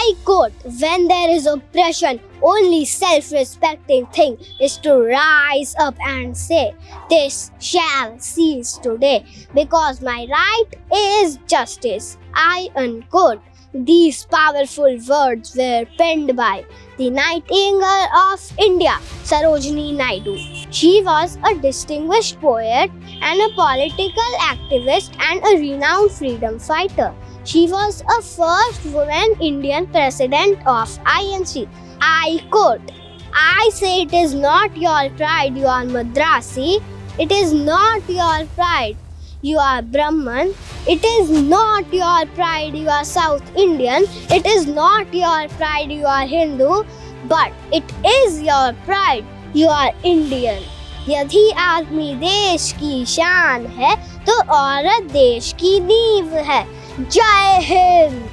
I quote, when there is oppression, only self-respecting thing is to rise up and say, this shall cease today, because my right is justice. I unquote. These powerful words were penned by the Nightingale of India, Sarojini Naidu. She was a distinguished poet and a political activist and a renowned freedom fighter. She was a first woman Indian president of INC. I quote, I say it is not your pride, you are Madrasi. It is not your pride, you are Brahman. It is not your pride, you are South Indian. It is not your pride, you are Hindu. But it is your pride, you are Indian. यदि आदमी देश की शान है तो औरत देश की नींव है. जय हिंद.